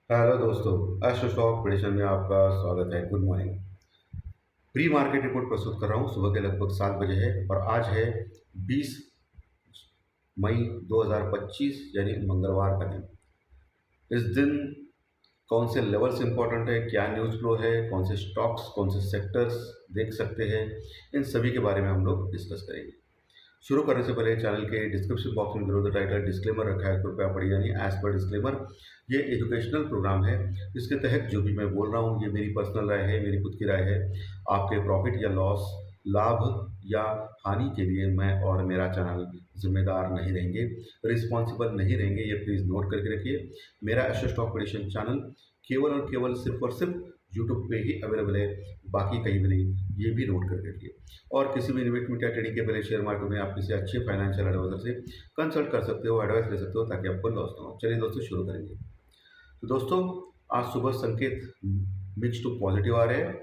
Hello दोस्तों, astro stock prediction में आपका स्वागत है। Good morning. Pre market report प्रस्तुत कर रहा हूँ। सुबह के लगभग 7 बजे है और आज है 20 मई 2025 यानी मंगलवार का दिन। इस दिन कौन से लेवल्स इंपॉर्टेंट है, क्या न्यूज़ फ्लो है, कौन से स्टॉक्स, कौन से सेक्टर्स देख सकते हैं, इन सभी के बारे में हम लोग डिस्कस करेंगे। शुरू करने से पहले चैनल के डिस्क्रिप्शन बॉक्स में विरोध टाइटल डिस्क्लेमर रखा है, कृपया पढ़िए। यानी एज पर डिस्क्लेमर, ये एजुकेशनल प्रोग्राम है। इसके तहत जो भी मैं बोल रहा हूँ ये मेरी पर्सनल राय है, मेरी खुद की राय है। आपके प्रॉफिट या लॉस, लाभ या हानि के लिए मैं और मेरा चैनल जिम्मेदार नहीं रहेंगे, रिस्पॉन्सिबल नहीं रहेंगे। ये प्लीज़ नोट करके रखिए। मेरा एस्ट्रो स्टॉक प्रेडिक्शन चैनल केवल और केवल सिर्फ और सिर्फ यूट्यूब पे ही अवेलेबल है, बाकी कहीं भी नहीं। ये भी नोट करके रखिए। और किसी भी इन्वेस्टमेंट या ट्रेडिंग के पहले शेयर मार्केट में आप किसी अच्छे फाइनेंशियल एडवाइजर से कंसल्ट कर सकते हो, एडवाइस ले सकते हो, ताकि आपको लॉस ना हो। चलिए दोस्तों, शुरू करेंगे। तो दोस्तों, आज सुबह संकेत मिक्स टू पॉजिटिव आ रहे हैं।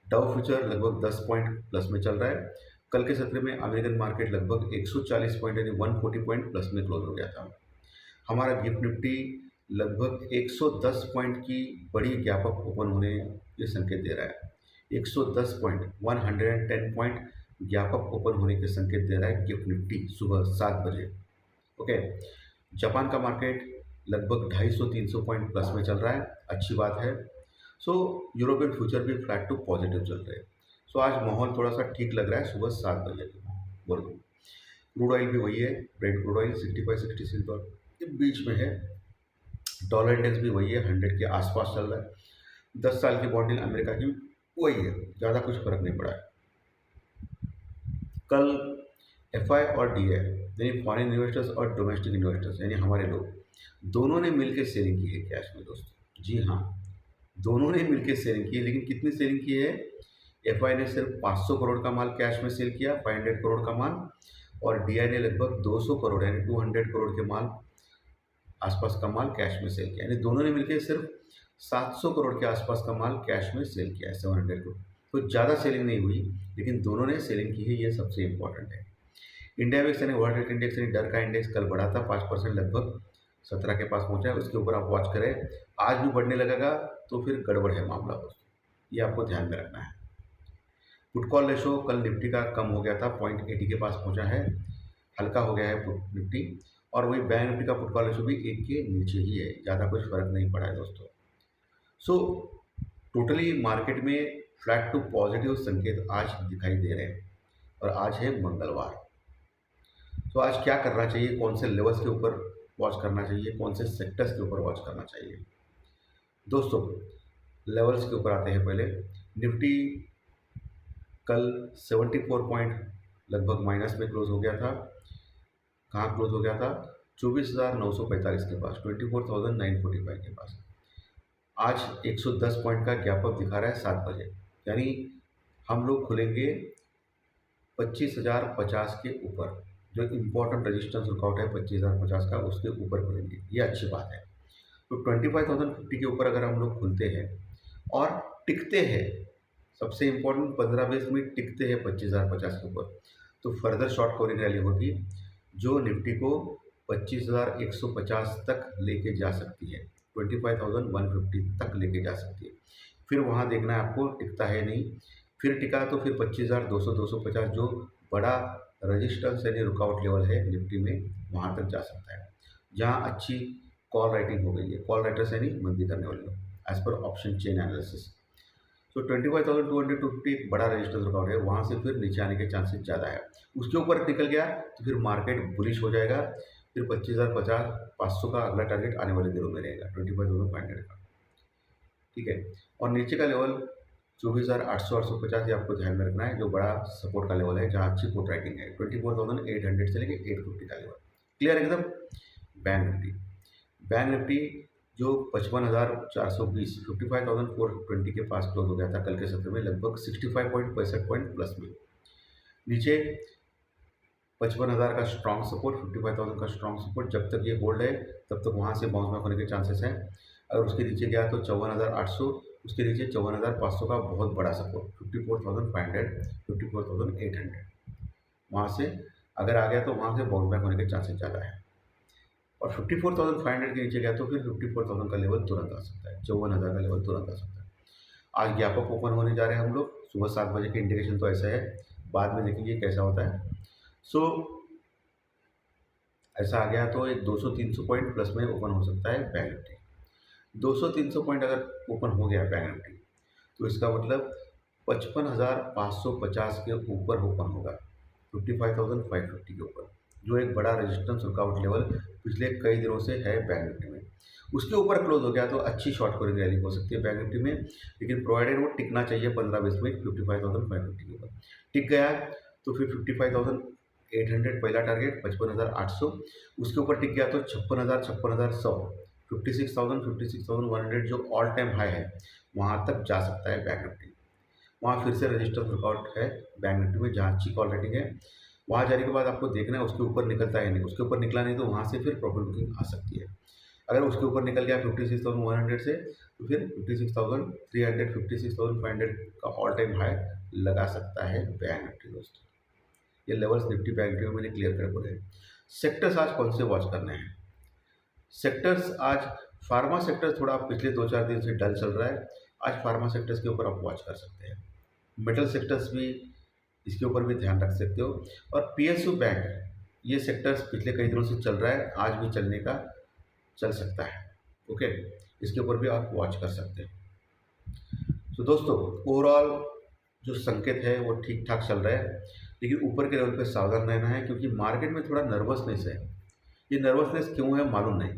डाउ फ्यूचर लगभग 10 पॉइंट प्लस में चल रहा है। कल के सत्र में अमेरिकन मार्केट लगभग 140 पॉइंट यानी 140 पॉइंट प्लस में क्लोज हो गया था। हमारा गिफ्ट निफ्टी लगभग 110 पॉइंट की बड़ी गैप अप ओपन होने ये संकेत दे रहा है। 110 point, 110 point gap up open होने के संकेत दे रहा है गिफ्ट निफ्टी सुबह 7 बजे। ओके। जापान का मार्केट लगभग 250-300 पॉइंट प्लस में चल रहा है, अच्छी बात है। सो यूरोपियन फ्यूचर भी फ्लैट टू पॉजिटिव चल रहे हैं। सो आज माहौल थोड़ा सा ठीक लग रहा है सुबह 7 बजे बोलो। क्रूड ऑयल भी वही है, ब्रेंट क्रूड ऑयल 65-66 के बीच में है। डॉलर इंडेक्स भी वही है, 100 के आसपास चल रहा है। 10 साल की बॉन्ड अमेरिका की वही है, ज़्यादा कुछ फर्क नहीं पड़ा है। कल एफआई और डीआई यानी फॉरेन इन्वेस्टर्स और डोमेस्टिक इन्वेस्टर्स यानी हमारे लोग, दोनों ने मिलकर सेलिंग की है कैश में दोस्तों। जी हाँ, दोनों ने मिलकर सेलिंग की है। लेकिन कितनी सेलिंग की है? एफआई ने सिर्फ 500 करोड़ का माल कैश में सेल किया, 500 करोड़ का माल, और डीआई ने लगभग 200 करोड़ यानी 200 करोड़ के माल, आसपास का माल कैश में सेल किया। यानी दोनों ने मिलकर सिर्फ 700 करोड़ के आसपास का माल कैश में सेल किया है, 700 करोड़। तो ज़्यादा सेलिंग नहीं हुई, लेकिन दोनों ने सेलिंग की है, ये सबसे इंपॉर्टेंट है। इंडिया विक्स यानी वर्ल्ड ट्रेड इंडेक्स यानी डर का इंडेक्स कल बढ़ा था 5%, लगभग 17 के पास पहुंचा है। उसके ऊपर आप वॉच करें, आज भी बढ़ने लगेगा तो फिर गड़बड़ है मामला दोस्तों, ये आपको ध्यान में रखना है। पुट कॉल रेशो कल निफ्टी का कम हो गया था, 0.80 के पास पहुंचा है, हल्का हो गया है पुट निफ्टी। और वही बैंक निफ्टी का पुट कॉल रेशो भी 1 के नीचे ही है, ज़्यादा कुछ फर्क नहीं पड़ा है दोस्तों। सो टोटली मार्केट में फ्लैट टू पॉजिटिव संकेत आज दिखाई दे रहे हैं। और आज है मंगलवार। तो आज क्या करना चाहिए, कौन से लेवल्स के ऊपर वॉच करना चाहिए, कौन से सेक्टर्स के ऊपर वॉच करना चाहिए दोस्तों? लेवल्स के ऊपर आते हैं। पहले निफ्टी कल 74 पॉइंट लगभग माइनस में क्लोज हो गया था। कहाँ क्लोज हो गया था? 24,945 के पास, 24,945 के पास। आज 110 पॉइंट का गैप अप दिखा रहा है 7 बजे, यानी हम लोग खुलेंगे 25,050 के ऊपर। जो इम्पोर्टेंट रेजिस्टेंस वर्कआउट है 25,050 का, उसके ऊपर खुलेंगे, ये अच्छी बात है। तो 25,050 के ऊपर अगर हम लोग खुलते हैं और टिकते हैं, सबसे इम्पोर्टेंट 15-20 मिनट टिकते हैं 25,050 के ऊपर, तो फर्दर शॉर्ट कवरिंग रैली होगी जो निफ्टी को 25,150 तक लेके जा सकती है, 25,150 तक लेके जा सकती है। फिर वहाँ देखना है आपको टिकता है नहीं। फिर टिका तो फिर 25,200-250 जो बड़ा रजिस्टेंस यानी रुकावट लेवल है निफ्टी में, वहाँ तक जा सकता है, जहाँ अच्छी कॉल राइटिंग हो गई है। कॉल राइटर्स यानी मंदी करने वाले लोग, as per option chain analysis. तो 25,200-250 एक बड़ा रजिस्टेंस रुकावट है, वहाँ से फिर नीचे आने के चांसेस ज़्यादा है। उसके ऊपर निकल गया तो फिर मार्केट बुलिश हो जाएगा। फिर 25,050-500 का अगला टारगेट आने वाले दिनों में रहेगा, 25,500 का। ठीक है। और नीचे का लेवल 24,800-850 ये आपको ध्यान में रखना है, जो बड़ा सपोर्ट का लेवल है, जहाँ अच्छी पुट राइटिंग है। 24,800 से लेकर 850 का लेवल क्लियर एकदम। बैंक निफ्टी, बैंक निफ्टी जो 55,420, 55,420 के पास क्लोज हो गया था कल के सत्र में, लगभग 65 पॉइंट प्लस में। नीचे 55,000 का स्ट्रॉन्ग सपोर्ट, 55,000 का स्ट्रॉन्ग सपोर्ट, जब तक ये होल्ड है तब तक वहाँ से बाउंस बैक होने के चांसेस हैं। अगर उसके नीचे गया तो 54,800, उसके नीचे 54,500 का बहुत बड़ा सपोर्ट, 54,500, 54,800, वहाँ से अगर आ गया तो वहाँ से बाउंस बैक होने के चांसेस ज़्यादा है। और 54,500 के नीचे गया तो फिर 54,000 का लेवल तुरंत आ सकता है, 54,000 का लेवल तुरंत आ सकता है। आज गैप अप ओपन होने जा रहे हैं हम लोग, सुबह 7 बजे के इंडिकेशन तो ऐसा है, बाद में देखेंगे कैसा होता है। सो ऐसा आ गया तो एक 200-300 पॉइंट प्लस में ओपन हो सकता है बैंक निफ्टी। 200-300 पॉइंट अगर ओपन हो गया बैंक निफ्टी तो इसका मतलब 55,550 के ऊपर ओपन होगा, 55,550 के ऊपर, जो एक बड़ा रेजिस्टेंस रुकावट लेवल पिछले कई दिनों से है बैंक निफ्टी में। उसके ऊपर क्लोज हो गया तो अच्छी शॉर्ट कवरिंग रैली हो सकती है बैंक निफ्टी में, लेकिन प्रोवाइडेड वो टिकना चाहिए 15-20 मिनट 55,550 के ऊपर। टिक गया तो फिर 55,800 पहला टारगेट, 55,800, उसके ऊपर टिक गया तो 56,000 56,100, 56,100 जो ऑल टाइम हाई है वहाँ तक जा सकता है बैंक निफ्टी। वहाँ फिर से रजिस्टेंस वर्कआउट है बैंक निफ्टी में, जहाँ अच्छी कॉल रेटिंग है। वहाँ जाने के बाद आपको देखना है उसके ऊपर निकलता है नहीं, उसके ऊपर निकला नहीं तो वहाँ से फिर प्रॉफिट बुकिंग आ सकती है। अगर उसके ऊपर निकल गया 56,100 से तो फिर 56,300 56,500 का ऑल टाइम हाई लगा सकता है बैंक निफ्टी दोस्तों। ये लेवल्स निफ्टी बैंक निफ्टी में मैंने क्लियर कर बोले। सेक्टर्स आज कौन से वॉच करने हैं? सेक्टर्स आज फार्मा सेक्टर थोड़ा पिछले 2-4 दिन से डल चल रहा है, आज फार्मा सेक्टर्स के ऊपर आप वॉच कर सकते हैं। मेटल सेक्टर्स भी, इसके ऊपर भी ध्यान रख सकते हो। और पीएसयू बैंक, ये सेक्टर्स पिछले कई दिनों से चल रहा है, आज भी चल सकता है। ओके, इसके ऊपर भी आप वॉच कर सकते हैं। तो दोस्तों ओवरऑल जो संकेत है वो ठीक ठाक चल रहा है, लेकिन ऊपर के लेवल पे सावधान रहना है, क्योंकि मार्केट में थोड़ा नर्वसनेस है। ये नर्वसनेस क्यों है मालूम नहीं,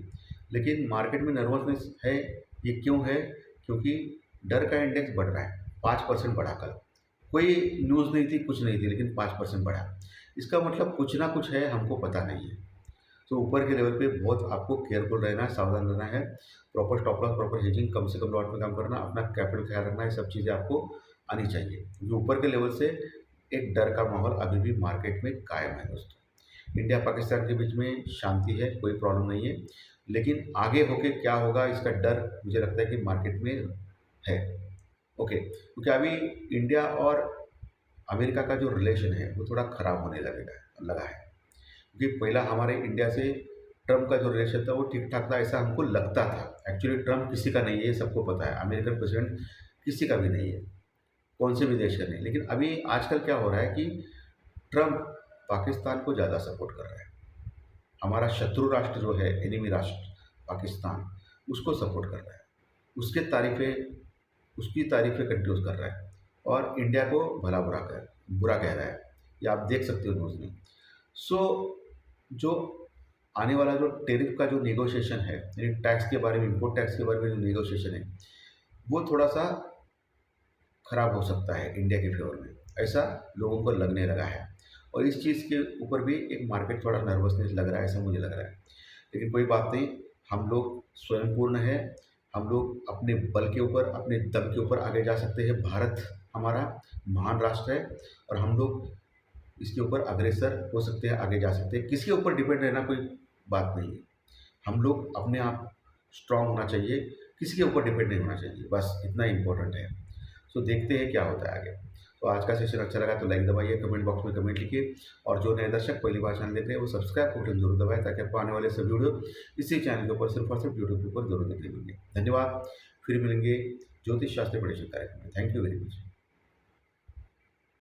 लेकिन मार्केट में नर्वसनेस है, ये क्यों है? क्योंकि डर का इंडेक्स बढ़ रहा है, 5% बढ़ा कल। कोई न्यूज़ नहीं थी, कुछ नहीं थी, लेकिन 5% बढ़ा। इसका मतलब कुछ ना कुछ है, हमको पता नहीं है। तो ऊपर के लेवल पे बहुत आपको केयरफुल रहना है, सावधान रहना है। Proper stop loss, proper hedging, कम से कम लॉट में काम करना, अपना कैपिटल ख्याल रखना, ये सब चीज़ें आपको आनी चाहिए, क्योंकि ऊपर के लेवल से एक डर का माहौल अभी भी मार्केट में कायम है दोस्तों। इंडिया पाकिस्तान के बीच में शांति है, कोई प्रॉब्लम नहीं है, लेकिन आगे होके क्या होगा इसका डर मुझे लगता है कि मार्केट में है। ओके, क्योंकि अभी इंडिया और अमेरिका का जो रिलेशन है वो थोड़ा ख़राब होने लगा है। क्योंकि पहला हमारे इंडिया से ट्रम्प का जो रिलेशन था वो ठीक ठाक था, ऐसा हमको लगता था। एक्चुअली ट्रम्प किसी का नहीं है, ये सबको पता है। अमेरिकन प्रेसिडेंट किसी का भी नहीं है, कौन से भी देश का नहीं। लेकिन अभी आजकल क्या हो रहा है कि ट्रम्प पाकिस्तान को ज़्यादा सपोर्ट कर रहा है। हमारा शत्रु राष्ट्र जो है, एनिमी राष्ट्र पाकिस्तान, उसको सपोर्ट कर रहा है, उसकी तारीफ़ें कंटिन्यूस कर रहा है, और इंडिया को बुरा कह रहा है। ये आप देख सकते हो न्यूज़ में। सो जो आने वाला जो टेरिफ का जो नेगोशिएशन है, यानी टैक्स के बारे में, इम्पोर्ट टैक्स के बारे में जो नेगोशिएशन है, वो थोड़ा सा ख़राब हो सकता है इंडिया के फेवर में, ऐसा लोगों को लगने लगा है। और इस चीज़ के ऊपर भी एक मार्केट थोड़ा नर्वसनेस लग रहा है, ऐसा मुझे लग रहा है। लेकिन कोई बात नहीं, हम लोग स्वयंपूर्ण हैं, हम लोग अपने बल के ऊपर, अपने दम के ऊपर आगे जा सकते हैं। भारत हमारा महान राष्ट्र है, और हम लोग इसके ऊपर अग्रसर हो सकते हैं, आगे जा सकते हैं। किसी के ऊपर डिपेंड रहना कोई बात नहीं है। हम लोग अपने आप स्ट्रांग होना चाहिए, किसी के ऊपर डिपेंड नहीं होना चाहिए, बस इतना इम्पोर्टेंट है। सो देखते हैं क्या होता है आगे। तो आज का सेशन अच्छा लगा तो लाइक दबाइए, कमेंट बॉक्स में कमेंट लिखिए, और जो नए दर्शक पहली बार चैनल देख रहे हैं वो सब्सक्राइब को बटन जरूर दबाएं, ताकि आपको आने वाले सभी वीडियो इसी चैनल के ऊपर सिर्फ और सिर्फ यूट्यूब के ऊपर जरूर देखने मिलेंगे। धन्यवाद, फिर मिलेंगे ज्योतिष शास्त्र प्रेडिक्शन कार्यक्रम में। Thank you very much.